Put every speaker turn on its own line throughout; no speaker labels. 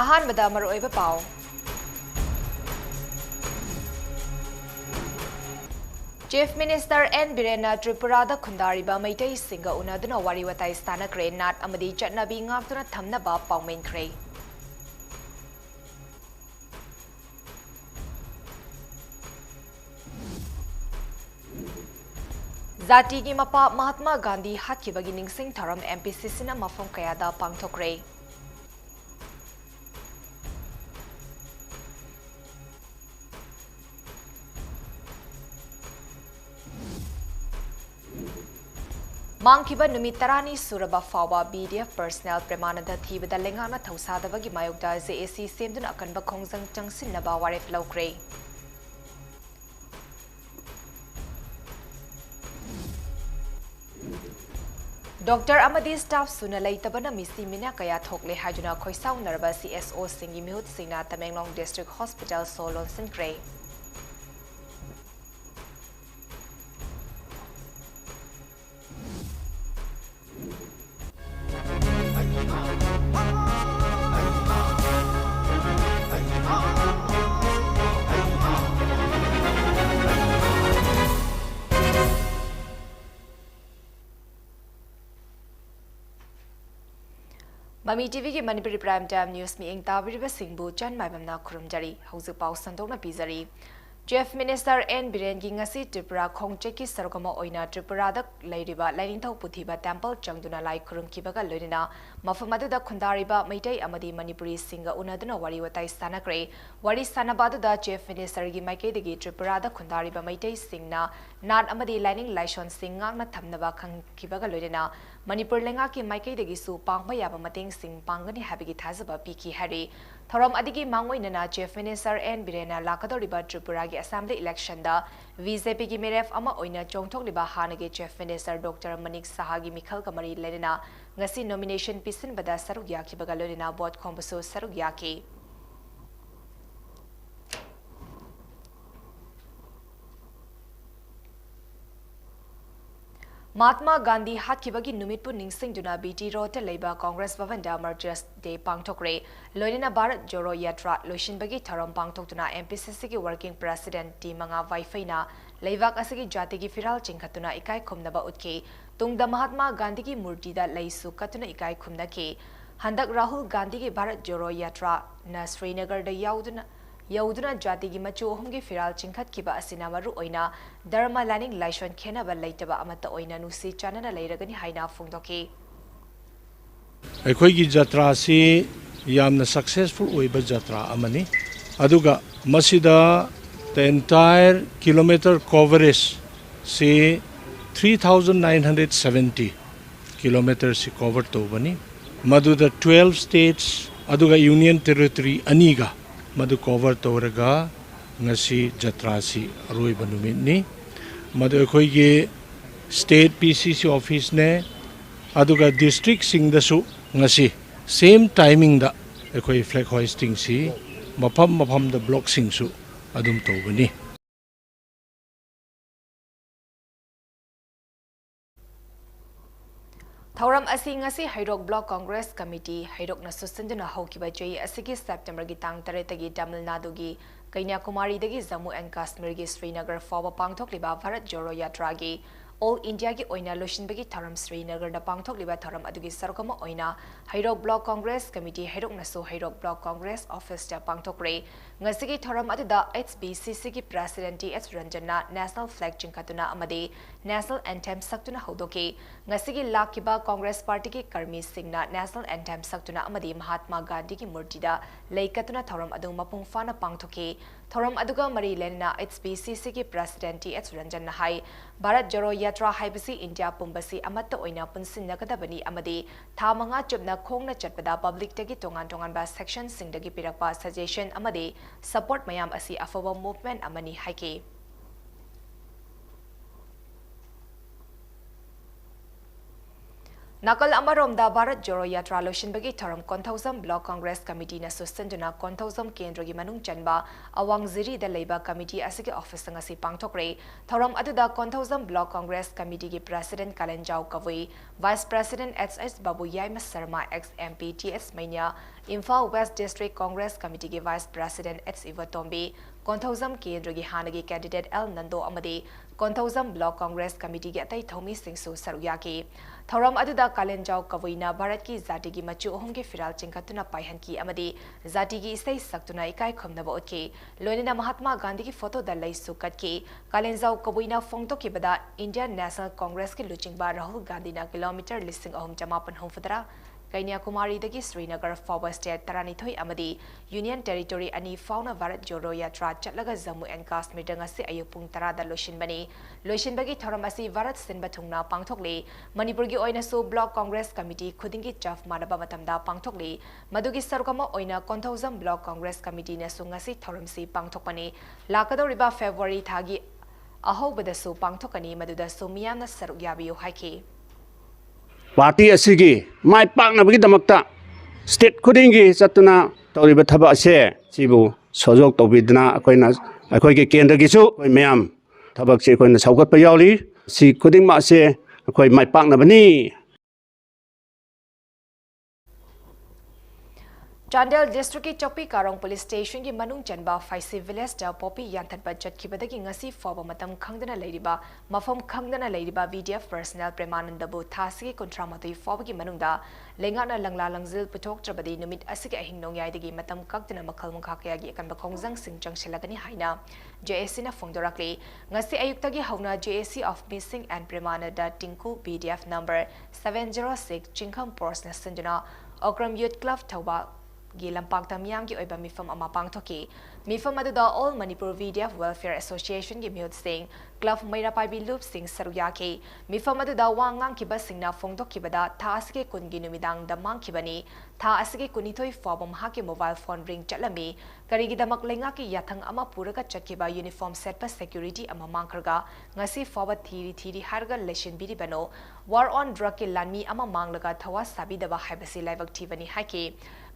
ꯑꯍꯥꯟꯕꯗ ꯃꯔꯨꯑꯣꯏꯕ ꯄꯥꯎ ꯆꯤꯐ ꯃꯤꯅꯤꯁꯇꯔ ꯑꯦꯟ ꯕꯤꯔꯦꯟꯅ ꯇ꯭ꯔꯤꯄꯨꯔꯥꯗ ꯈꯨꯟꯗꯥꯔꯤꯕ ꯃꯩꯇꯩꯁꯤꯡꯒ ꯎꯅꯗꯨꯅ ꯋꯥꯔꯤ ꯋꯥꯇꯥꯏ ꯁꯥꯟꯅꯈ꯭ꯔꯦ ꯅꯥꯠ ꯑꯃꯗꯤ ꯆꯠꯅꯕꯤ ꯉꯥꯛꯇꯨꯅ ꯊꯝꯅꯕ ꯄꯥꯎꯃꯦꯟꯈ꯭ꯔꯦ ꯖꯥꯇꯤꯒꯤ ꯃꯄꯥ ꯃꯍꯥꯠꯃꯥ ꯒꯥꯟꯙꯤ ꯍꯥꯠꯈꯤꯕꯒꯤ ꯅꯤꯡꯁꯤꯡ ꯊꯧꯔꯝ MPCCꯅ ꯃꯐꯝ ꯀꯌꯥꯗ ꯄꯥꯡꯊꯣꯛꯈ꯭ꯔꯦ ꯃꯥꯡꯈꯤꯕ ꯅꯨꯃꯤꯠ 10ꯅꯤ ꯁꯨꯔꯕ ꯐꯥꯎꯕ BDF ꯄꯔꯁꯅꯦꯜ ꯄ꯭ꯔꯦꯃꯥꯅꯟꯗ ꯊꯤꯕꯗ ꯂꯩꯉꯥꯛꯅ ꯊꯧꯁꯥꯗꯕꯒꯤ ꯃꯥꯌꯣꯛꯇ JAC ꯁꯦꯝꯗꯨꯅ ꯑꯀꯟꯕ ꯈꯣꯡꯖꯪ ꯆꯪꯁꯤꯟꯅꯕ ꯋꯥꯔꯦꯞ ꯂꯧꯈ꯭ꯔꯦ ꯗꯣꯛꯇꯔ ꯑꯃꯗꯤ ꯁ꯭ꯇꯥꯐ ꯁꯨꯅ ꯂꯩꯇꯕꯅ ꯃꯤꯁꯤ ꯃꯤꯅ ꯀꯌꯥ ꯊꯣꯛꯂꯦ ꯍꯥꯏꯗꯨꯅ ꯈꯣꯏꯁꯥꯎꯅꯔꯕ CSOꯁꯤꯡꯒꯤ ꯃꯤꯍꯨꯠꯁꯤꯡꯅ ꯇꯃꯦꯡꯂꯣꯡ ꯗꯤꯁꯇ꯭ꯔꯤꯛ ꯍꯣꯁꯄꯤꯇꯥꯜ ꯁꯣ ꯂꯣꯟꯁꯤꯟꯈ꯭ꯔꯦ Mami TV की Manipuri Prime Time News में ताबीरिबा सिंबु चन माइबमना खुरुमजरी हौजु पाउ संदोकना पिजरी Chief Minister N Biren gi ngasi Tripura khongcheki sarokama oina Tripura da leiriba lainingthau puthiba temple changduna lai khurumkibaga loinina mafam aduda khundariba meitai amadi Manipuri singa unaduna wari watai sanakre wari sanabadu da Chief Minister gi maikei Tripura da khundariba meitai singna nat amadi lining laishon singangna thamnaba khangkibaga loinina Manipur lenga ki maikei degi su pangba yaba mateng sing pangani habigi thazaba piki hari Thoram adigi mangoinana Chief Minister N Birena lakadoriba Tripura gi Assembly election da BJP gi meref ama oina chongthokliba hanagi Chief Minister Dr. Manik Saha gi mikhal kamari lenina ngasi nomination pisin bada saruk yakibaga lorina bot khombaso saruk yaki Mahatma Gandhi hatkibagi numitpu ningsingduna BT Road te leiba Congress Bhavan da Martyrs Day pangthokre loinina Bharat Joro Yatra loishinbagi tharam pangthoktuna MPCC gi working president T Manga Waifaina leibak asigi jati gi firal chingkhatuna ikai khumnaba utki tungda Mahatma Gandhi gi murti da leisu katuna ikai khumnaki handak Rahul Gandhi gi Bharat Joro Yatra na Srinagar da yauduna jati gi machu homgi firal chingkhat kiba asina maru oina dharma laning laishon khenaba leitaba amata oina nusi chanana leiragani haina phungdoki
ꯑꯩꯈꯣꯏꯒꯤ ꯖꯇ꯭ꯔꯥꯁꯤ ꯌꯥꯝꯅ successful ꯑꯣꯏꯕ ꯖꯇ꯭ꯔꯥ ꯑꯃꯅꯤ ꯑꯗꯨꯒ ꯃꯁꯤꯗ the entire kilometer coverage see 3970 kilometers see cover ꯇꯧꯕꯅꯤ ꯃꯗꯨꯗ 12 states ꯑꯗꯨꯒ union territory ꯑꯅꯤꯒ मधु cover तौरगा ngasi jatrasi aroiba numitni madu akhoi state PCC office ne aduga district singdasu ngasi same timing da akhoi flag hoisting si mafam da block singsu adum tobani
Thauram asi ngasi Hairok Block Congress Committee Hairok na susunduna haukiba joi asigi September gi tang 3 gi Tamil Nadu gi Kanyakumari dagi Jammu and Kashmir gi Srinagar fawba pangthokliba Bharat Joro Yatra gi All India gi oina loshinbagi tharam Srinagar da pangthokliba tharam adugi sarkama oina Hairok Block Congress Committee Hairok nasu Hairok Block Congress Office da pangthokre ngasigi tharam aduda HBCC gi President S Ranjana National Flag chingkatuna amadi National Anthem saktuna haudoki ngasigi lakiba Congress Party ki Karmi Singna National Anthem saktuna amadi Mahatma Gandhi ki murti da leikatuna tharam adu mapung fana pangthoki tharam aduga mari lenna HBCC ki President S Ranjana hai Bharat Joro Yatra haibasi India pumbasi amatta oina punsinnagadabani amadi thamanga chupna khongna chatpada public tagi tongan ba section singdagi pirakpa suggestion amadi support mayam asi afawa movement amani haike Nakal Amaromda Bharat Joro Yatra Loshinbagi Tharam Konthosam Block Congress Committee na Sustanduna Konthosam Kendragi Manung Chanba Awang Ziri the Labour Committee Asiki Office Ngasi Pangthokre Tharam Aduda Konthosam Block Congress Committee ki President Kalenjau Kavui Vice President SS Babu Yaima Sarma ex MP TS Mania Imphal West District Congress Committee ki Vice President X Ivatombi Konthosam Kendragi Hanagi candidate L Nando Amadi Konthosam Block Congress Committee ki Atai Thomi Singsu Saruyaki Tharam Aduda Kalenjau Kavina Bharat ki Zati ki Machu Ohum ki Firal Chinkatuna Paihan ki Amadi Zati ki Isai Saktuna Ikai Khomnaba Otki Loinina Mahatma Gandhi ki photo dalai sukat ki Kalenjau Kavina Fongto ki Bada Indian National Congress ki Luchingba Rahul Gandhi na kilometer listing Ohum Jamapan Homfadra Kumari dagi Srinagar Forward State Taranithoi Amadi Union Territory Ani Fauna Bharat Joro Yatra Chatlaga Jammu and Kashmir dangasi ayupung tarada Loshinbani Loshinbagi Thoramasi Bharat Sinbathungna Pangthokli Manipur gi oina so Block Congress Committee khudingi chaf manaba matamda Pangthokli Madugi Sarukama oina Konthosam Block Congress Committee na sungasi Thoramsi Pangthokpani Lakadoriba February thagi ahobadasu Pangthokani Maduda Sumiyana Saruk Yabiyu Haiki
Party asigi mai pakna bagi damakta state khudingi chatuna tawriba thaba ase sibu sojok tawbidna akoina akoi ke kendra gi chu akoi mayam thabak se akoina saugat pa yauli si khuding ma ase akoi mai pakna bani
Chandel District ki Chopi Karong Police Station ki Manung Chanba Faisi Village da Popi Yantat Budget ki Badagi ngasi foba matam khangdana leiriba mafam khangdana leiriba VDF personnel Premananda bu thasi kontra matui foba ki manungda lengana langla langzil puthok trabadi numit asiki ahing nongyai dagi matam kakdana makhal mukha kaya gi akan bakhongjang singchang shilagani haina JSC na phongdorakli ngasi ayukta gi hauna JSC of Missing and Premananda Tinku BDF number 706 Chinkham Personnel Sanjana Okram Youth Club Tauba Gilampak Tamyam ki oiba mifam ama pangthoki mifam aduda All Manipur VDF Welfare Association ki Mute Singh Club Mairapai bi Loop Singh Saruyaki mifam aduda wangang ki basingna phongdok ki bada tha asike kungi numidang damang ki bani tha asike kunithoi fobam ha ki mobile phone ring chalami karigi damak lenga ki yathang ama puraga chakkiba uniform set pa security ama mangkharga ngasi forward thiri harga lesson biri bano war on drug ki lanmi ama manglaga thawa sabidaba haibasi laibak thibani haki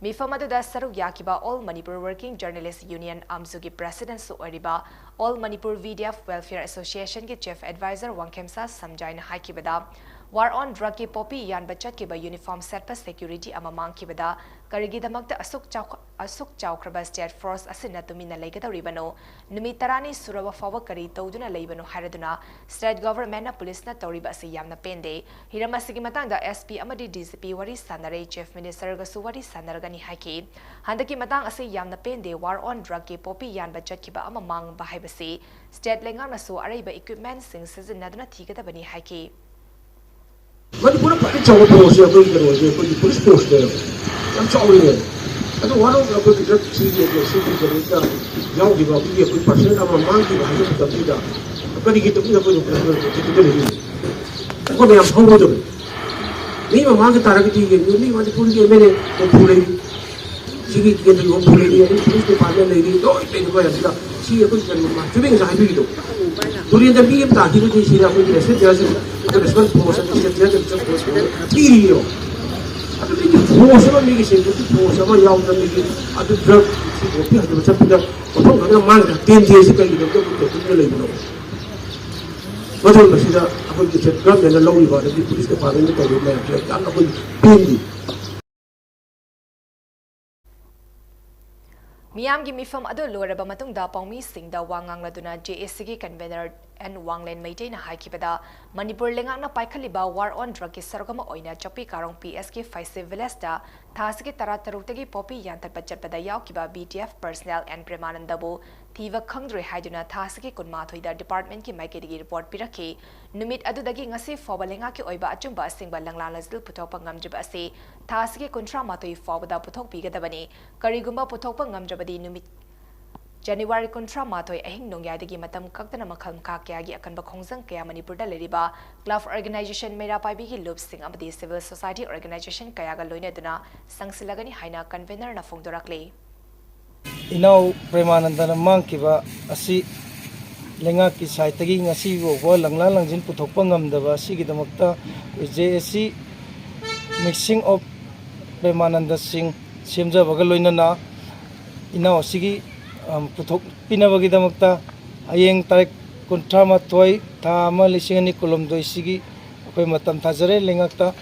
Mifam aduda Saruk Yakiba All Manipur Working Journalist Union Amzugi President Su Oriba All Manipur VDF Welfare Association ki Chief Advisor Wangkemsa Samjaina Haikibada War on Drug ki Poppy Yan Bachat kiba Uniform Set pa Security Amamang Kibada Karigi damakta Asuk Chaukraba State Force Asina Tumina Legata Ribano Numitarani Suraba Fawa Kari Toduna Labano Haraduna State Government na Police na Toriba si Yamna Pende Hiramasigi Matanga SP Amadi DCP Wari Sanare Chief Minister Gasuwari Sanaragani Haki Handaki Matang asi Yamna Pende War on Drug ki Poppy Yan Bachat kiba Amamang Bahibasi State Lengang na so Araba Equipment Sing Season Naduna Tigata Bani Haki
Manipur pari chawa force ya koi karo je koi police force de am chawa ne ado wano ka koi kidrat chi je ko si ko karo ta yaw di ba ye koi percent ama mang ki ba ha ta ti da kari ki to ki ko ko ko ni ko ne am phong do ni ma mang ta ra ki ye ni ma Manipur ke mene ko phule chi ki ke ko phule ni police department le ni do te ko ya da chi ye ko karo ma chu be ga ha bi do Turian da bi ta ki ko chi ra ko ki se ja se Response force and the judge force Tirio. I don't think force of a nation, force of a young lady, at the drug, the man 10 years ago, you don't know. What was it about the drug and the law about the police department? I'm not going to
Miyamgi mifam ado loraba matungda Paumi Singh da wangang laduna JSC ki convener and Wanglen Maitei na haikibada Manipur lengang na paikhaliba war on drug ki sarugama oina Chopi Karong PSK 5 village da thasiki taratarutagi Poppy yantat bachatpada yaukiba BTF personnel and Premanandabu Thiva Khangdre haiduna thasiki kunmathoi da department ki maikedi report piraki numit adudagi ngasi foba lenga ki oiba achumba singba langlan lazil puthokpa ngamjaba ase thasiki kuntra mathoi foba da puthok pigadabani karigumba puthokpa ngamjabadi numit January Contra Matoi Ahing Nongyadagi Matam Kaktana Makam Kakyagi Akanba Khongjang Kaya Manipur da Leriba Club Organization Mairapai Bigi Loop Sing Amadi Civil Society Organization Kayaga Loinaduna Sangsilagani Haina Convener na Fongdorakle
Inaw Premanandana Mangkiba Asi Lenga ki Saitagi Ngasi wo Langla Langjin Puthokpa Ngamdaba Sigidamakta JSC mixing of Premananda Singh semjabagal loinana inaw asigi puthok pinabagidamata ayeng tarik kuntrama toy tama lisingani kolomdoi sigi akoi matam thajare lengakta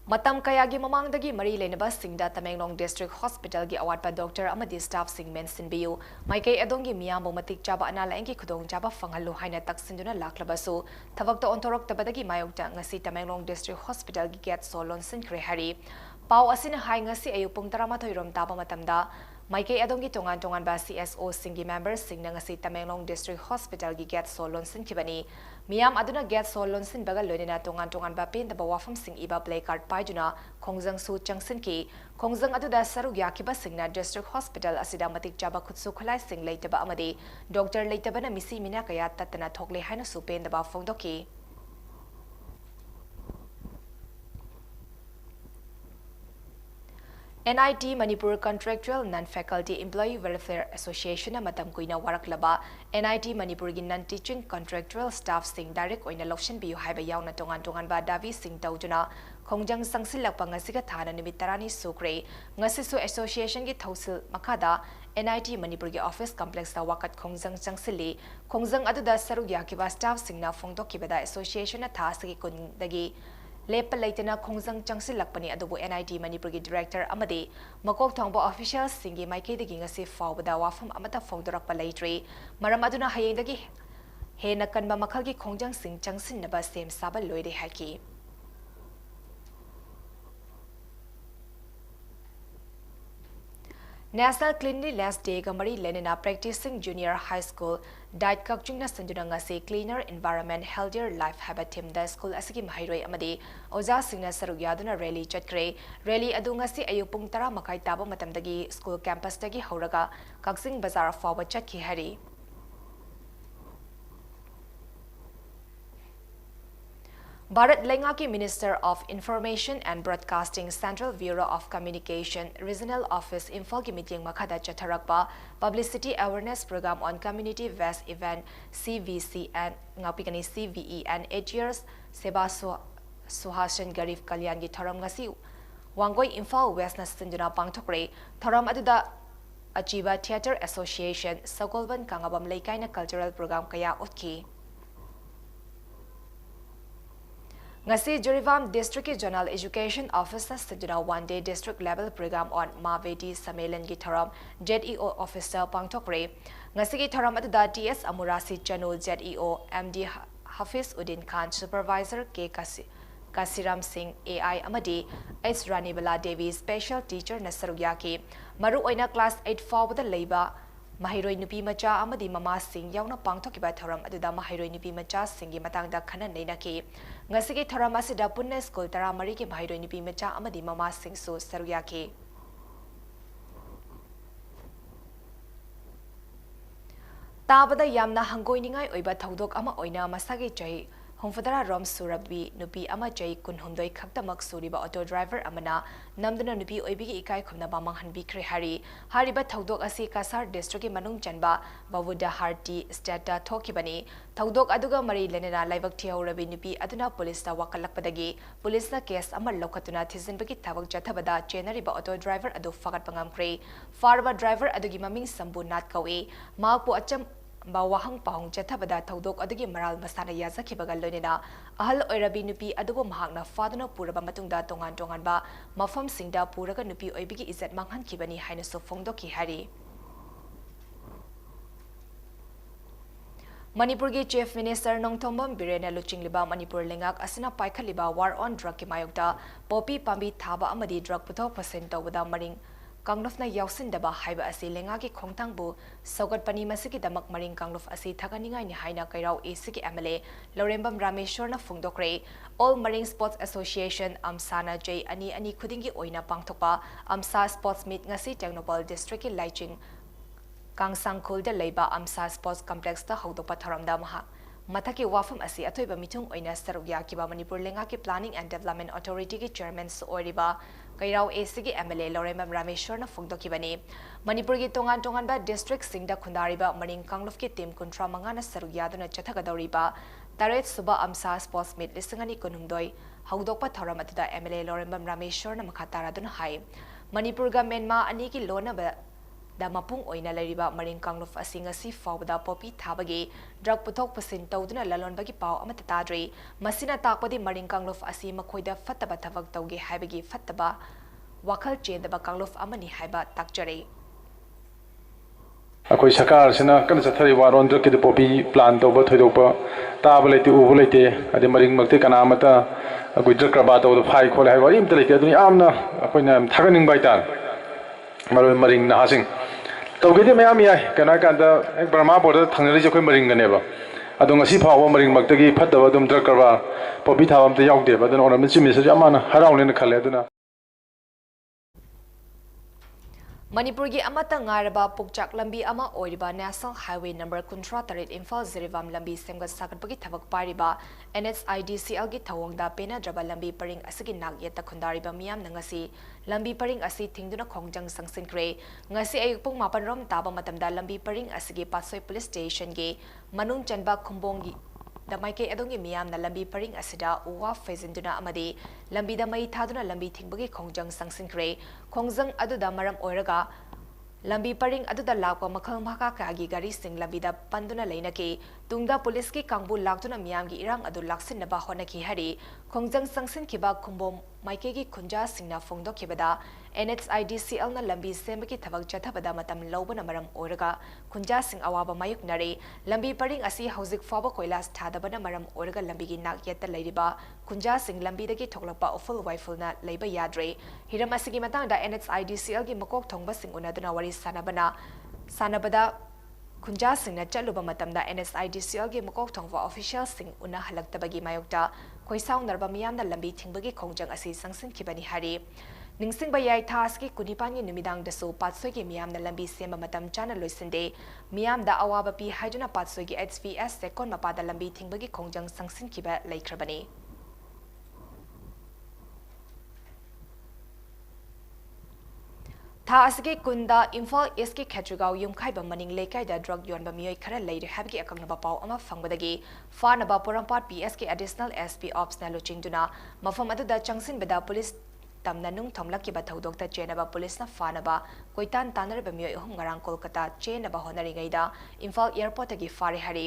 Matam kayagi mamangdagi mari lenaba singda Tamenglong District Hospital gi awatpa doctor amadi staff sing mention biu maikai adongi miyambo matik chaba anala engi khudong chaba fangalu haina taksinduna laklabasu thabakta ontorok tabadagi mayokta ngasi Tamenglong District Hospital gi get solon sin kre hari pau asina hai ngasi ayu pung 13 rom taba matamda maikai adongi tongan ba CSO singi members singna ngasi Tamenglong District Hospital gi get solon sin kibani Miyam aduna get solon sin bagal loinina tongan ba pen da wafam sing iba play card paijuna khongjang su changsin ki khongjang aduda saru yakiba singna district hospital asida matik chaba khutsu khulai sing leitaba amadi doctor leitaba na misi mina kaya tatana thokle haina su pen da ba phongdoki NIT Manipur Contractual Non-Faculty Employee Welfare Association matam kuina waraklaba NIT Manipur gi non-teaching contractual staff sing direct oina loction biu haiba yauna tongan ba davi sing taujuna khongjang sangsilak pangasiga thana nimit tarani sukre ngasisu association gi thausil makada NIT Manipur gi office complex ta wakat khongjang changsili khongjang aduda saru yakiba staff singna phongdokibada association na tha sigi kundagi Lepa Laitana Khongjang Changsil Lakpani Adobo NIT Manipur gi director amadi makok thongbo officials singi maikei dagi ngasi fawbada wafam amata phongdorakpa leitri maram aduna hayeng dagi hena kanba makhal gi khongjang sing changsin naba sem saba loire haki National Cleanliness Day Gamari Lenina Practicing Junior High School Diet Kakchungna Sanjunanga se Cleaner Environment Healthier Life Haba Team the School Asiki Mahairoi Amadi Oja Singna Sarugyaduna Rally Chatkre Rally Adunga se Ayupung Tara Makai Taba Matamdagi School Campus Dagi Hauraga Kaksing Bazar Fawa Chatki Hari Bharat Lengaki Minister of Information and Broadcasting Central Bureau of Communication Regional Office Imphal ki meeting makhada chatharakpa Publicity Awareness Program on Community Based Event CVC and ngapikani CVE and 8 years Seba Suhashan Garif Kalyan gi thoram ngasi Wangoi Imphal West na Sanjana Pangthokre thoram aduda Achiba Theatre Association Sakolban Kangabam Leikaina Cultural Program kaya utki Ngasi Jurivam District Journal Education Officer Sejuna one-day district level program on Mavedi Samelan Gitaram ZEO Officer Pangtokre. Ngasi Gitaram at the TS Amurasi Chanu ZEO MD Hafiz Uddin Khan Supervisor K. Kasiram Singh AI Amadi H. Ranibala Devi Special Teacher Nasaruyaki Maru Oina Class 8 forward the labor Mahiroi Nupi Macha Amadi Mama Singh Yauna Pangtokiba Thoram Aduda Mahiroi Nupi Macha Singi Matangda Khana Nenaki Ngasigi Thoram Asida Punna School Tara Mariki Mahiroi Nupi Macha Amadi Mama Singh Su Saruyaki Tabada Yamna Hangoiningai Oiba Thaudok Ama Oina Masagi Chai Homfadara Rom Surabi Nupi Ama Jai Kunhumdoi Kaktamak Suriba auto driver Amana Namdana Nupi Oibigi Ikai Kumna Bamanghan Bikri Hari Hariba Thaudok Asi Kasar District Manung Chanba Bavuda Harti Stata Tokibani Thaudok Aduga Mari Lenina Laivak Tiao Rabi Nupi Aduna Police ta Wakalakpadagi Police na case Amal Lokatuna Tizinbaki Tavak Jatabada Chenariba auto driver Adu Fakat Pangamkre Farba driver Adugi Maming Sambu Nat Kawe Mapu Acham Bawahang Pahong Jatabada Thaudok Adagi Maral Masana Yazaki Bagalonina Ahal Oirabi Nupi Adubo Mahagna Fadana Puraba Matunda Tongan Ba Mafam Singda Puraga Nupi Oibigi Izat Manghan Kibani Hainaso Fongdoki Hari Manipur gi Chief Minister Nongthombam Birena Luchingliba Manipur Lengak Asina Paikhaliba War on Drug ki Mayokta Popi Pambi Thaba Amadi Drug Puthok Percent Tawada Maring Kanglofna Yausindaba Haiba Asi Lengaki Khongtangbu Sogat Pani Masiki Damak Maring Kanglof Asi Thaganingai ni Haina Kairau Asiki MLA Lorembam Rameshwar na Fungdokre All Marine Sports Association Amsana J Ani Khudingi Oina Pangthokpa Amsa Sports Meet ngasi Technopol District ki Laiching Kangsangkhul da Leiba Amsa Sports Complex ta Haudopa Tharamda Maha Mataki Wafam Asi Atoiba Mitung Oina Sarugya Kiba Manipur Lengaki Planning and Development Authority ki Chairman Sooriba Kairau ACG MLA Lorembam Rameshwar na Fungdokibani Manipur ki tongan ba district singda khundariba Maring Kanglof ki team kuntra mangana Sarugyaduna Chathagadoriba Taret Suba Amsa Sports Meet Lisangani Kunumdoi, Haudokpa Thoramatida MLA Lorembam Rameshwar Namakataradu Hai, Manipurga Menma Aniki Lona da mapung oina lariba maring kanglof asing asi fawda popi thabagi drug puthok pasin tawduna lalon bagi paw amata tadri masina takpadi maring kanglof asi makhoida fattaba thabak tawge haibagi fattaba wakhal chendaba kanglof amani haiba takjare
akoi sakar sina kan sathari waron dra kid popi plan to ba thoidopa tabale ti ubulete ade maring makte kana mata akoi dra kraba to phai khole hai wari imte lete aduni amna akoi na thaganing baitar maro maring na hasing tawgede mayam yai kana kanda ek brahma border thangnari je khoi maring ganeba adong asi phawa maring maktagi phattaba dum dra kraba popi thawam te yaukde ba dan onam chi message amana harawne na khale aduna
Manipurgi amata ngaraba pukchak lambi ama oiriba National Highway number Kuntra Tarit Imphal Zirivam lambi semgat sakatpagi thabak pariba NHIDCL gi thawongda pena draba lambi paring asigi nagyeta khundariba miyam nangasi lambi paring asi thingduna khongjang sangsinkre ngasi ayukpung mapan rom taba matamda lambi paring asigi Patsoi Police Station gi manung chanba khumbongi Damaike adongi miyam na lambi paring asida uwa fezinduna amadi lambi da mai thaduna lambi thingbagi khongjang sangsinkre khongjang aduda maram oiraga lambi paring aduda lakwa makhal maka kagi gari sing lambi da panduna leinaki tungda police ki kangbu laktuna miyam gi irang adu laksin na ba honaki hari khongjang sangsin kiba khumbom maike gi khunja singna phongdo kibada NHIDCL na lambi sembaki thabak chathabada matam lobana maram oiraga khunja sing awaba mayuk nare lambi paring asi hauzik faba koilas thadabana maram oiraga lambi gi nak yetta leiriba khunja sing lambi dagi thoklapa oful waiful na leiba yadre hiram asigi matang da NHIDCL gi makok thongba sing unaduna wari sanabada khunja sing na chaluba matamda NHIDCL gi makok thongwa official sing una halaktabagi mayokta khoisaung narba miyamna lambi thingbagi khongjang asi sangsin kibani hari Ningsing bayay taas ki kunipan yung numidang daso patsoy ki miyam na lambi siyama matam chana loisinde miyam da awaba pi haiduna patsoy ki HVS sekon mapada lambi tingbagi kongjang sangsin kiba laikrabani. Tha asige kunda Imphal East ki Khetrugao yumkhaiba maning lekai da drug yon ba miyoi khara leire habki akangna paw ama fangbadagi fa na ba porampat PS ki additional SP ops na lochingduna mafam adu da changsin beda police tamna nung thomlaki ba thodokta chenaba police na fanaba koitan tanar ba miyoi hum ngarang Kolkata chenaba honari gaida Imphal airport agi fare hari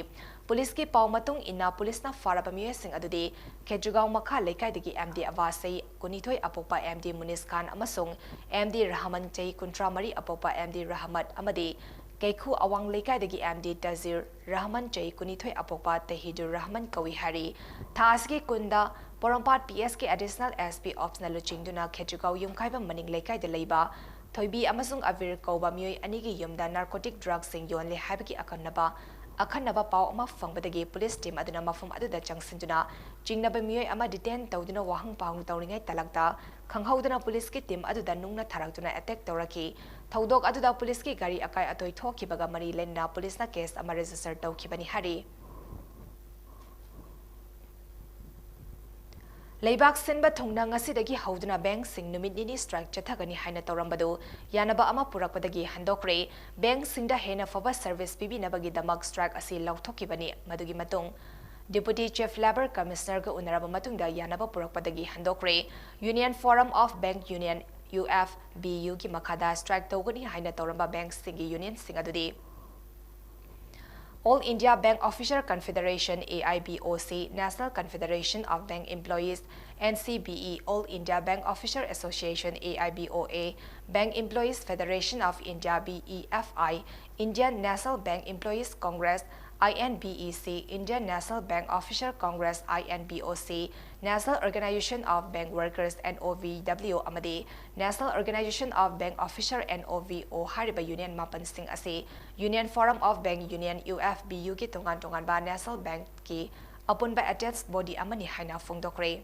police ki paw matung inna police na fara ba miyoi sing adudi Khetrugao makha lekai dagi MD Avasai kunithoi apopa MD Munis Khan amasung MD Rahman Chei kuntra mari apopa MD Rahmat amadi Kaikhu awang lekai dagi MD Tazir Rahman Chei kunithoi apopa Tahidur Rahman kawi hari thasgi kunda Porampat PS ke additional SP ops na luchingduna Khetrugao yumkhaiba maning lekai de leiba thoibi amasung avir kauba miyoi anigi yumda narcotic drugs sing yon le haibaki akhanaba paw ama fangbadagi police team aduna mafum aduda changsinjuna jingnaba miyoi ama detain tawduna wahang pawng tawringai talakta khanghauduna police ki team aduda nungna tharakduna attack tawraki thaudok aduda police ki gari akai atoi thokibaga mari lenna police na case ama register tawkhibani hari Leibak Sinba Tongna ngasidagi hauduna bank sing numit nini strike chathagani haina tawrambadu yanaba ama purakpadagi handokre bank singda hena faba service bibi nabagi damak strike asi lauthokibani madugi matung Deputy Chief Labor Commissioner ga unaraba matungda yanaba purakpadagi handokre Union Forum of Bank Union UFBU ki makada strike tawgani haina tawramba bank singi union singadudi All India Bank Officer Confederation AIBOC, National Confederation of Bank Employees NCBE, All India Bank Officer Association AIBOA, Bank Employees Federation of India BEFI, Indian National Bank Employees Congress INBEC, Indian National Bank Officer Congress INBOC, National Organization of Bank Workers NOVW amadi National Organization of Bank Officer NOVO hariba union mapan sing ase Union Forum of Bank Union UFBU ki tongan ba National Bank ki apun ba attached body amani haina fongdokre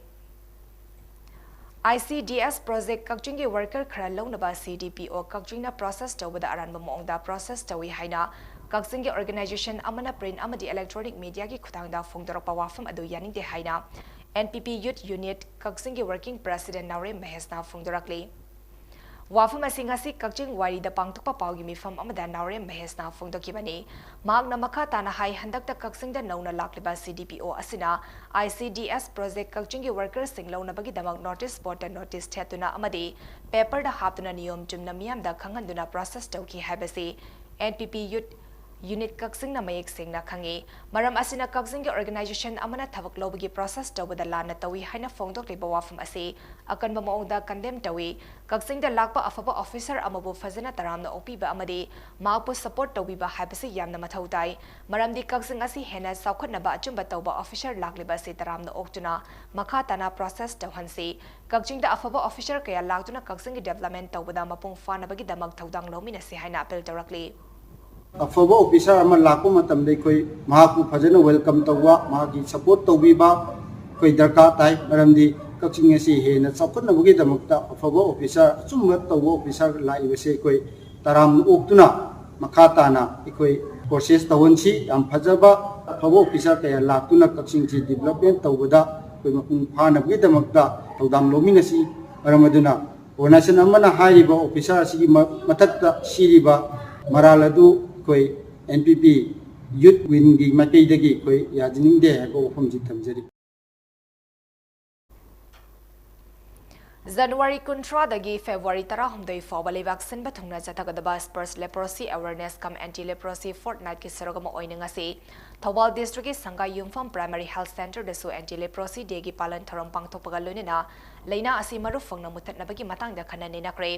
ICDS project kakjingi worker khara launaba CDPO kakjingna process tawada aranba moongda process tawi haina Kaksingi organization amana print amadi electronic media ki khutangda fongdorpa wafam adu yaningde haina NPP Youth Unit Kaksingi working president Naure Mahesna fongdorakli Wafam asing asi kakjing wari da pangtukpa paugi mifam amada naure mahesna fongdokibani. Magna makata na hai handak da kaksing da nauna lakliba CDPO asina ICDS project kakjingi workers sing launa bagi damag notice board da notice tetuna amadi paper da haptuna niyom jumna miyam da kanganduna process tauki habasi NPP youth Unit Kaksing na mayek sing na kangi. Maram asina kaksing organization amana thabak lobagi process tawbada lana tawi haina fongdok liba wafam asi akan bamaongda condemn tawi kaksing da lakpa afaba officer amabu fazana taramna opiba amadi mapu support tawiba habasi yamna mathautai maram di kaksing asi hena saukhatna ba achumba tawba officer lakliba si taramna oktuna makha tana process tawhansi kaksing da afaba officer kaya laktuna kaksing development tawbada mapung fana bagi damak thaudang lomina si haina appeal tarakli
अफब officer लापो फजन welcome तब मागी support तौबीबा कोई दरकार ताई मरमदी कक्चिंग हेन चौखटनबगीदमक्त अफब officer अचुम तब ऑफिसर लाइबसे कोई तराम ओक्तुना मखा ताना इकोई प्रोसेस तवनसी याम फजबा अफब ऑफिसर कया लाक्तुना कक्चिंग जी डेवलपमेंट तौबदा कोई मपुंग फानबगीदमक्त तौदाम लोमिनसी मरमदुना ओनासन अमना हाइरिबा ऑफिसर असिगी मथक्ता सिरिबा मरालदु कोई NPP youth win की मकई दगी कोई याजनिंग दे है वो हम जितम जरी
January 13 dagi February 10 fawba vaccine bathungna jathagadaba Spurs Leprosy Awareness Come Anti-Leprosy Fortnight ki sarogama oinanga se Thobal District ki Sangha Yumpham Primary Health Center desu Anti-Leprosy Day gi palan tharom pangthokpaga loinena leina asi maru phangna muthatnabagi matangda khananena kre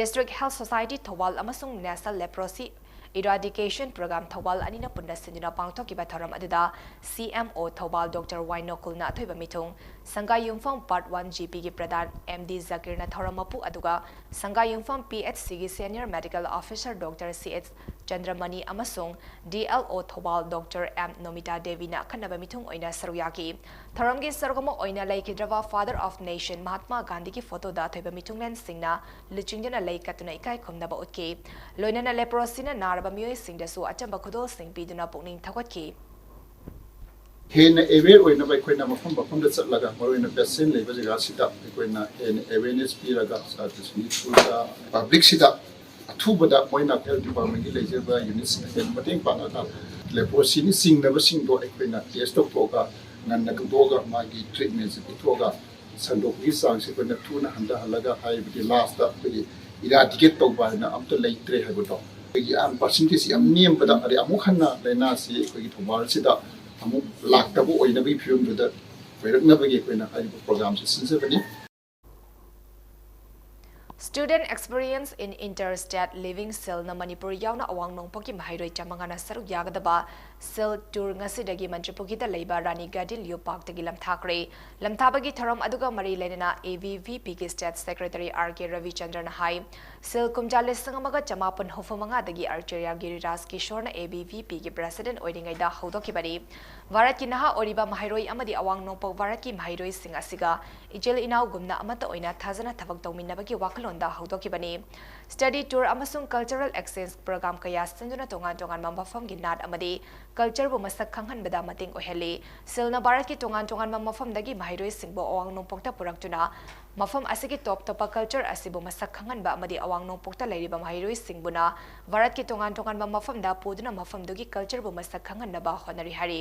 District Health Society Thobal amasung National Leprosy Eradication Program Thobal Anina Punda Sindina Pangtoki Batharam Adida CMO Thobal Dr. Wainokul na Thoiba Mitung Sangha Yumpham Part 1 GP gi Pradhan MD Zakir na Thoramapu Aduga Sangha Yumpham PHC gi Senior Medical Officer Dr. CH Chandramani Amasung DLO Thobal Dr. M Nomita Devi na Kanaba Mitung Oina Saruyaki Thoram gi Sargamo Oina Laikidrava Father of Nation Mahatma Gandhi ki photo da Thoiba Mitung Len Singna Lichingna Laikatuna Ikai Komnaba Utki Loinana Leprosy na Bamioy sing the so achamba kudo sing piduna pokning thawatki
Hen aware oina by koina mafam bafam da chatlaga maroina vaccine leba jaga sida koina hen awareness piraga sa tisni suda public sida athubada moina health department gi lejeba units hen mating panga leprosy ni sing na sing do koina test of toga nan na doga magi treatment bi toga sandok gi sang se koina tuna handa halaga hai bi last da bi eradicate toba na am to leitre hagodo Yang percentage yang niam pada ada amu khana lena si kogi thobal sida amu lakta bu oina bi film tu da perak na bagi koina hari program si sinse bani
Student Experience in Interstate Living Cell na Manipuri yauna awang nong poki mahairoi chamangana saruk yagadaba Cell Tour ngasi dagi Manipuri da leiba Rani Garden Leo Park dagi lamthakre lamthabagi tharam aduga mari lenena AVVP ki State Secretary RK Ravichandran hai Cell kumjale sangamaga chamapun hofamanga dagi Archeria Giriras Kishore na AVVP ki President oidingai da haudoki bari Varat ki naha oriba mahairoi amadi awang nong pok varat ki mahairoi sing asiga ijel inau gumna amata oina thazana thabak tawminabagi wakalo da haudoki bani study tour amasung cultural exchange program kaya sanjuna tongan tongan mambafam gi nat amadi culture bu masak khanghan beda mating oheli silna barat ki tongan tongan mambafam dagi mahairoi singbo awang nong pokta puraktuna mafam asigi top topa culture asibu masak khanghan ba amadi awang nong pokta lairiba mahairoi singbuna barat ki tongan tongan mambafam da puduna mafam dogi culture bu masak khanghan na ba honari hari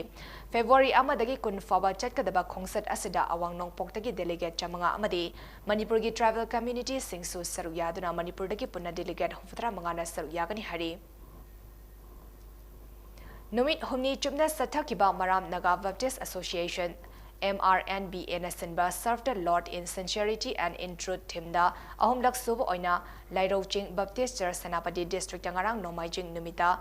February amadagi kun faba chatkadaba khongsat asida awang nong poktagi delegate chamanga amadi Manipur gi travel community singsu saruya duna Manipur dagi punna delegate humfatra mangana saruya gani hari Numit humni chumna sathakiba maram Naga Baptist Association MRNBA Nasinba served the Lord in sincerity and in truth timda ahum lak subo oina Lairojing Baptist Church Sanapati District Angarang Nomaijing Numita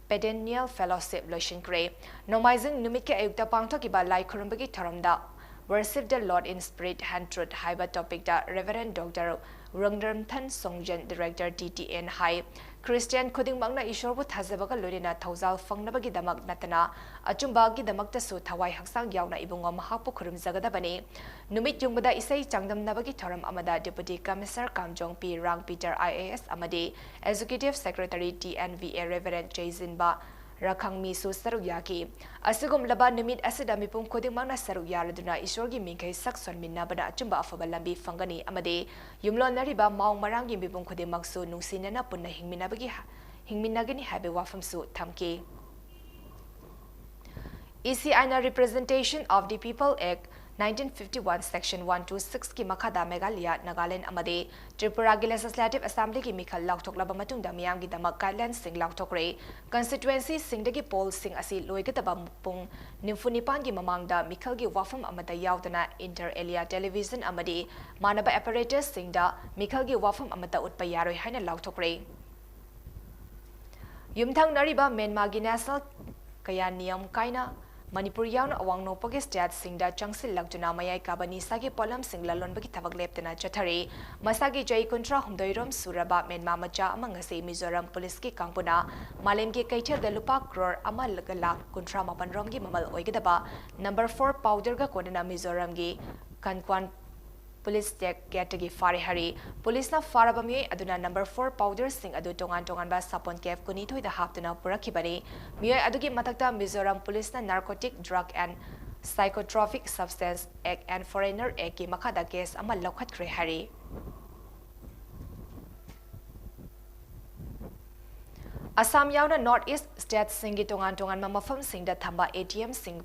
Perennial Fellowship Loishin Kre Nomaijing Numit ke ayukta pangthokiba lai khurumbagi tharamda Worship the Lord in Spirit and Truth Haiba topic da Reverend Dr. Rungdramthan Songjan Director TTN Hai Christian Kuding Magna Ishorbu Thazabaga Lurina Thauzal Fangnabagi Damak Natana Achumbagi Damakta Su Thawai Haksang Yauna Ibungom Hapu Kurum Zagadabani Numit Jungbada Isai Changdam Nabagi Thoram Amada Deputy Commissioner Kamjong P. Rang Peter IAS Amadi Executive Secretary TNVA Reverend Jaisinba rakhang mi su saruk yaki asigum laba numit asida mipum khoding mangna saruk yaraduna isorgi mingai sakson minna bana achumba afaba lambi fangani amade yumlon nariba maung marangi mipum khoding maksu nungsinana punna hingminagani habe wafam su thamki ECI na Representation of the People Act 1951 Section 126 ki makhada Meghalaya, Nagaland amade Tripura gi Legislative Assembly ki mikhal lautok laba matungda miyam gi damak guidelines sing lautokre constituency sing dagi poll sing asi loigataba pung nimfunipan gi mamangda mikhal gi wafam amada yaudana inter area television amade manaba apparatus sing da mikhal gi wafam amada utpa yaroi haina lautokre yumthang nariba Myanmar gi national kaya niyam kaina Manipuri yauna awang no pagi state singda changsil lagjuna mayai kabani sagi polam singla lonbagi thabak leptena chathari masagi jai kontra humdoirom suraba Myanmar macha amangase Mizoram police ki kangpuna malem ki kaithel da lupa crore amal lak kontra mapan rom gi mamal oigedaba number 4 powder ga kodana Mizoram gi kankwan police tech category fare hari police na farabami aduna number 4 powder sing adu tongan ba sapon kef kuni thoi da haptuna purakibani mioi adugi matakta Mizoram police na narcotic drug and psychotropic substance act and foreigner act ki makhada case amal lokhat kre hari Assam yauna North East state singi tongan mafam sing da thamba ATM sing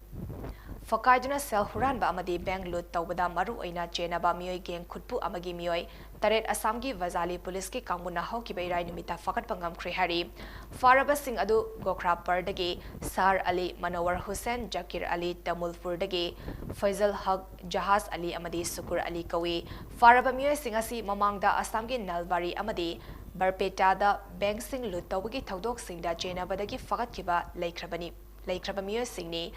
Fakaiduna sel huran ba amadi bank loot tawbada maru oina chena ba mioi geng khutpu amagi mioi taret Assam gi Vazali police ki kangmuna hau ki beirai numita fakat pangam khri faraba sing adu Gokra Pardagi Sar Ali Manowar Hussain Jakir Ali Tamulpur dagi Faisal Haq Jahaz Ali amadi Sukur Ali kawi faraba mioi singasi mamangda Assam gi Nalbari amadi Barpeta da bank sing loot tawbagi thaudok singda chena badagi fakat kiba laikhraba mioi singni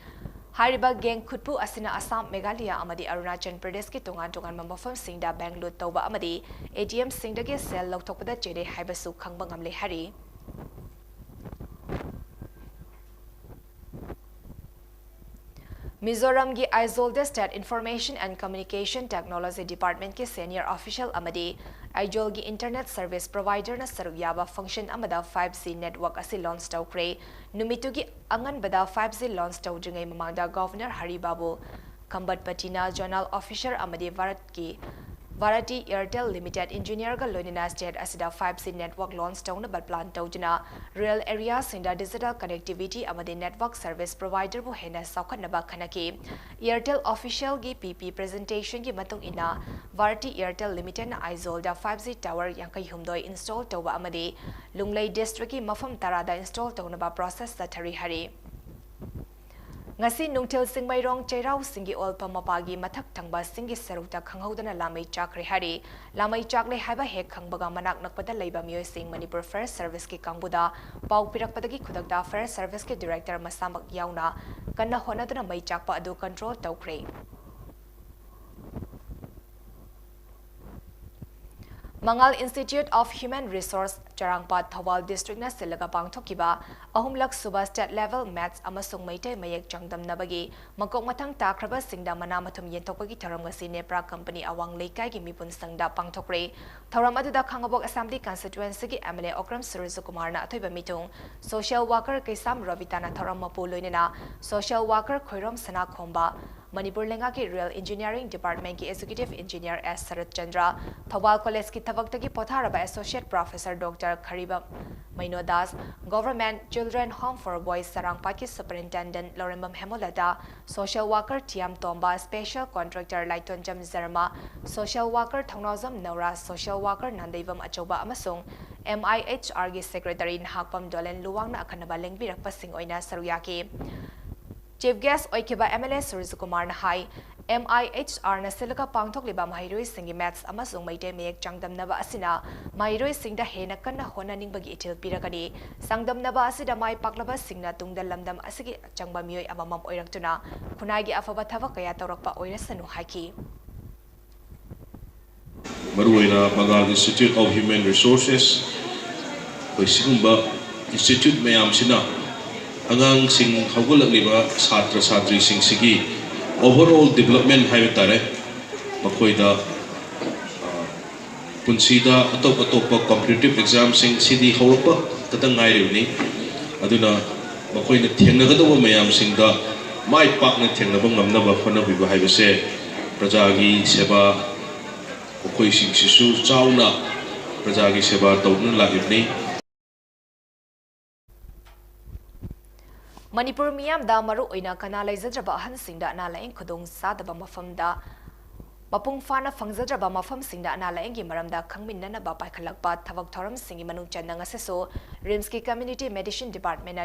Hariba geng khutpu asina Assam Meghalaya amadi Arunachal Pradesh ki tongan mafam singda Bangalore tawba amadi ATM singdagi sel lokthokpada chede haibasu khangba ngamle hari Mizoram gi Aizol State Information and Communication Technology Department ki senior official amadi Aizol gi internet service provider na sarugyaba function amada 5G network asi launch tawkre numitugi angan bada 5G launch tawjingai mamangda Governor Hari Babu Kambat Patina Journal Officer amadi Varati Airtel Limited Engineer ga loinina state asida 5G network launch tawna bal plan tawjina rural areas inda digital connectivity amadi network service provider bu hena saukhanaba khanaki Airtel official gi PP presentation gi matung ina Varati Airtel Limited na Aizol da 5G tower yankai humdoi install tawba amadi Lunglei district gi mafam tarada install tawna ba process ta thari hari Ngasi nungtil singmairong chairau singi olpa mapagi mathak thangba singi sarukta khanghaudana lamai chakre hari lamai chakle haiba hek khangbaga manak nakpada leiba mioi sing Manipur Fair Service ki kangbuda pau pirakpadagi khudakta Fair Service ki director masamak yauna kanna honaduna mai chakpa adu control tawkre Mangal Institute of Human Resource Charangpat Thawal District na silaga pangthokiba ahumlak suba state level maths amasung maitai mayek changdam nabagi mangkok mathang takraba singda mana mathum yentokpagi tharam ngasi nepra company awang leikai gi mipun sangda pangthokre tharam aduda khangabok assembly constituency gi MLA Okram Suryakumar na athoiba mitung social worker Kaisam Ravitana tharam mapu loinena social worker Khoirom Sana Khomba Manipur Lenga ki Real Engineering Department ki Executive Engineer S. Sarat Chandra, Thawal College ki Thabaktagi Potharaba Associate Professor Dr. Khariba Mainodas, Government Children Home for Boys Sarangpat ki Superintendent Lorembam Hemolada, Social Worker Tiam Tomba, Special Contractor Laiton Jam Zerma, Social Worker Thangnozam Naura, Social Worker Nandaivam Achoba Amasung, MIHR ki Secretary Nhakpam Dolen Luwang na akanaba lengbirak pasing oina saruyaki. Chief Guest Oikiba MLA Suryakumar na hai MIHR na silaka pangthok liba mahiroi singi maths amasung maite mek changdamnaba asina mahiroi singda hena kanna hona ningbagi itil pirakani sangdamnaba asida mai paklaba singna tungda lamdam asigi changba mioi amamam oiraktuna khunai afaba thabak kaya tawrakpa oirasanu haiki
Maruina Mangal Institute of Human Resources Sigumba Institute mayam sina Angang sing hagulak liba satra satri sing sigi overall development haibitare makoida punsida atop competitive exam sing sidi hawpa tatang ngai ni aduna ꯃꯈꯣꯏꯅ ꯊꯦꯡꯅꯒꯗꯧꯕ ꯃꯌꯥꯝꯁꯤꯡꯗ ꯃꯥꯏ ꯄꯥꯛꯅ ꯊꯦꯡꯅꯕ ꯉꯝꯅꯕ ꯍꯣꯠꯅꯕꯤꯕ ꯍꯥꯏꯕꯁꯦ ꯄ꯭ꯔꯖꯥꯒꯤ ꯁꯦꯕꯥ ꯃꯈꯣꯏꯁꯤꯡꯁꯤꯁꯨ ꯆꯥꯎꯅ ꯄ꯭ꯔꯖꯥꯒꯤ ꯁꯦꯕꯥ ꯇꯧꯗꯨꯅ ꯂꯥꯛꯂꯤꯕꯅꯤ.
Manipur miyamda maru oina kana laizadraba ahansingda ana laeng khudong sadaba mafamda Mapung fana fangzadraba mafamsingda ana laengi maramda khangminnana ba paikhalakpa thabak thoram singi manung channa ngaseso Rimski Community Medicine Department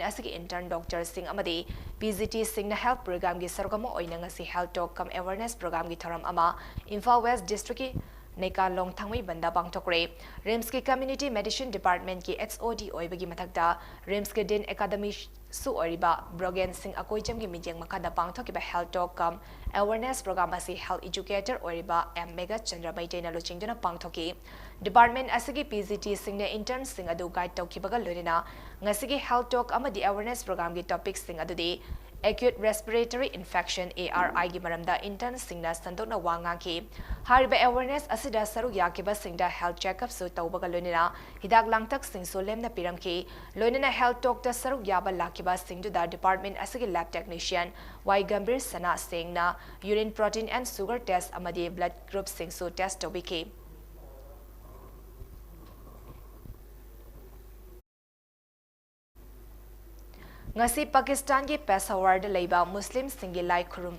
asigi intern Dr. Singh amadi PGT Singna Health Program gi sargama oina ngasi Health Talk Come Awareness Program gi thoram ama Imphal West District ki Neka long thangmai banda bangtokre Rimski Community Medicine Department ki HOD oibagi mathakda Rimski Din Academy su oriba Brogan Singh akoijam gi mijeng makada bangthokiba Health Talk Come Awareness Program asi Health Educator oriba M Mega Chandra Maitena luchingduna pangthoki Department asigi PGT Singna intern Singh adu guide tawkibaga lorina ngasigi Health Talk amadi Awareness Program gi topics Singh adudi Acute Respiratory Infection ARI gi maramda intern Singna sandokna wangaki hariba awareness asida saru yakiba Singda health checkup su tawbaga lorina hidak langtak Singh so lemna piramki lorina Health Talk ta saru yaba lakiba Singdu da Department asigi lab technician Y Gambir Sana Singna urine protein and sugar test amadi blood group Singh su test tawbiki ngasi Pakistan gi Peshawar da leiba Muslim singi lai khurum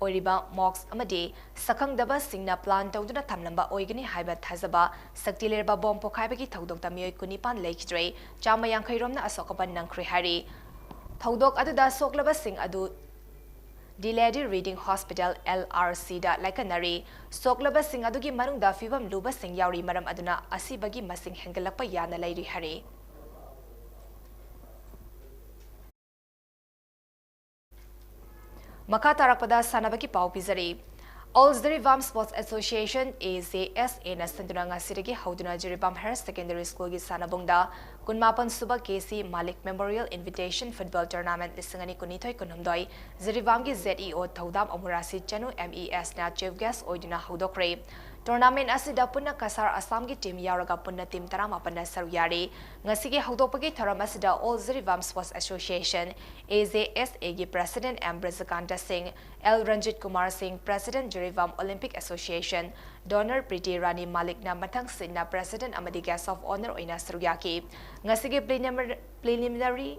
oriba mosque amadi sakhangdaba singna plan tawduna thamlamba oigani haiba thazaba saktilerba bom pokhaibagi thaudokta miyoi kunipan leikhitre chamayang khairomna asokapan nangkhri hari thaudok aduda soklaba sing adu Diladi Reading Hospital LRC da laikanari soklaba sing adugi manungda fibam luba sing yauri maram aduna asibagi masing hengalakpa yana lairi hari Maka tarakpada sanabaki pau pizari All Jiribam Sports Association AZSA na sanduna ngasirigi hauduna Jiribam Higher Secondary School gi sanabungda kunmapan suba KC Malik Memorial Invitation Football Tournament lisangani kunithoi kunhumdoi Jiribam gi ZEO thaudam amurasi chanu MES na chief guest oiduna haudokre Tournament asida punna kasar Assam gi team yauraga punna team tarama panna saruyari ngasigi haudopagi tharam asida All Jiribam Sports Association AZSA gi President M Brazakanta Singh L Ranjit Kumar Singh President Jiribam Olympic Association Donor Priti Rani Malik na mathang sinna President amadi guest of honor oina saruyaki ngasigi preliminary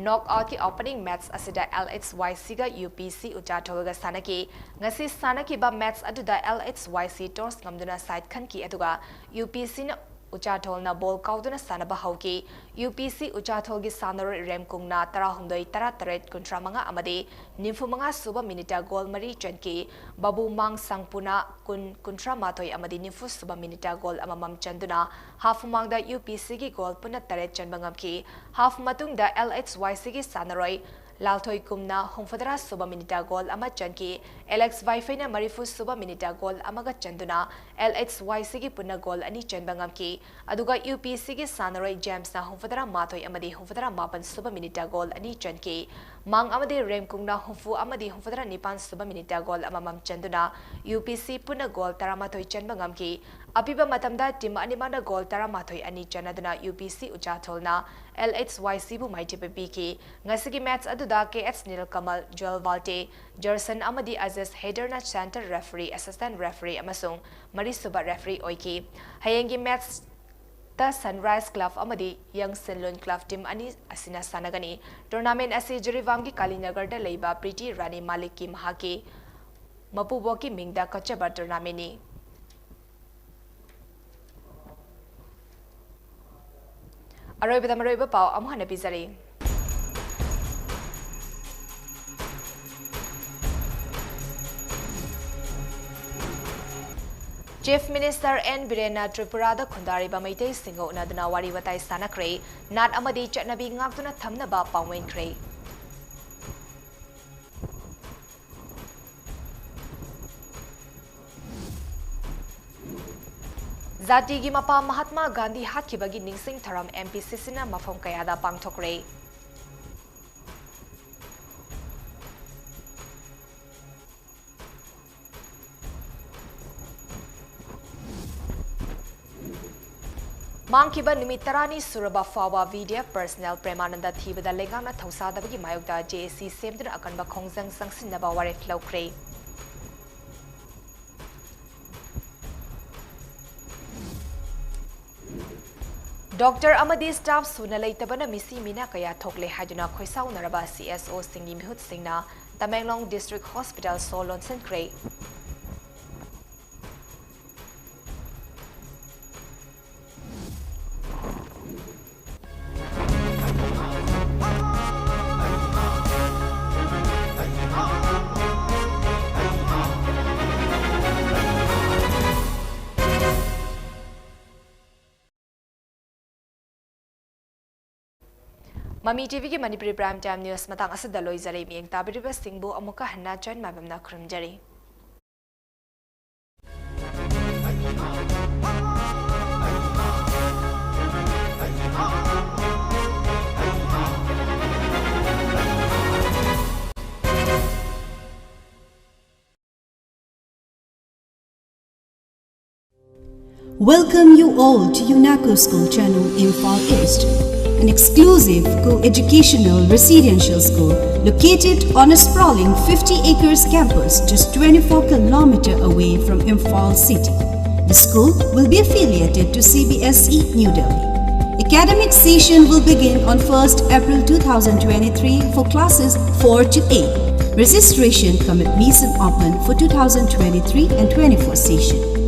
knockout ki opening match asida LHYC ga UPC Ujatholga sanaki ngasi sanaki ba match aduda LHYC toss ngamduna side khan ki aduga UPC na Uchathol na ball kauduna sanaba hauki UPC Uchathol gi sanor remkungna tarahumdoi tarat kuntramanga amade nimfumanga suba minita goal mari chanki babu mang sangpuna kuntra matoi amade nimfu suba minita goal amamam chanduna half mangda UPC gi goal puna taret chanbangam ki half matungda LHYC gi sanaroi Lalthoi kumna humfadara suba minita goal ama chanki Alex Wifi na marifu suba minita goal amaga chanduna LHYC gi punna goal ani chanbangam ki aduga UPC gi sanaroi James na humfadara mathoi amadi humfadara mapan suba minita goal ani chanki mang amadi remkungna humfu amadi humfadara nipan suba minita goal amamam chanduna UPC punna goal taramathoi chanbangam ki apiba matamda team animana goal taramathoi ani chanaduna UPC Uchatholna LHYC bu maitipe ki ngasigi match aduda KH Nil Kamal Joel Valte Jerson Amadi Aziz Headerna Center Referee Assistant Referee amasung Mari Suba Referee oiki hayengi match ta Sunrise Club amadi Young Senlon Club team ani asina sanagani tournament asi Jiribam gi Kalinagar da leiba Priti Rani Malik ki mahaki mapubo ki mingda kachaba tournament ni Aroiba pau amuhana bizari Chief Minister N. Birena Tripurada Khundariba Maitei Singo Naduna Wari Watai Sanakre, Nat Amadi Chatnabi Ngakuna Thamnaba Pangwen Kre. Zatigi Mapa Mahatma Gandhi Hatkibagi Ningsing Tharam MPCC na Mafam Kayada Pangthokre. Mangkiba numit tarani suraba fawa VDF personnel Premananda thibada lengana thausadabagi mayokda JSC semduna akanba khongjang sangsinnaba waref laukre. Doctor Amadi staff suna leitabana misi mina kaya thokle hajuna khoisau naraba CSO singi mihut singna Tamenglong District Hospital Solon Sankre. Mami TV ki Manipuri Prime Time News matang asa daloi zare miyeng tabiriba singbo amuka hanna join MAIBAM na khurumjari.
Welcome you all to UNACO School Channel Imphal East, an exclusive co-educational residential school located on a sprawling 50 acres campus just 24 km away from Imphal city. The school will be affiliated to CBSE New Delhi. Academic session will begin on 1st April 2023 for classes 4 to 8. Registration commit open for 2023 and 24 session.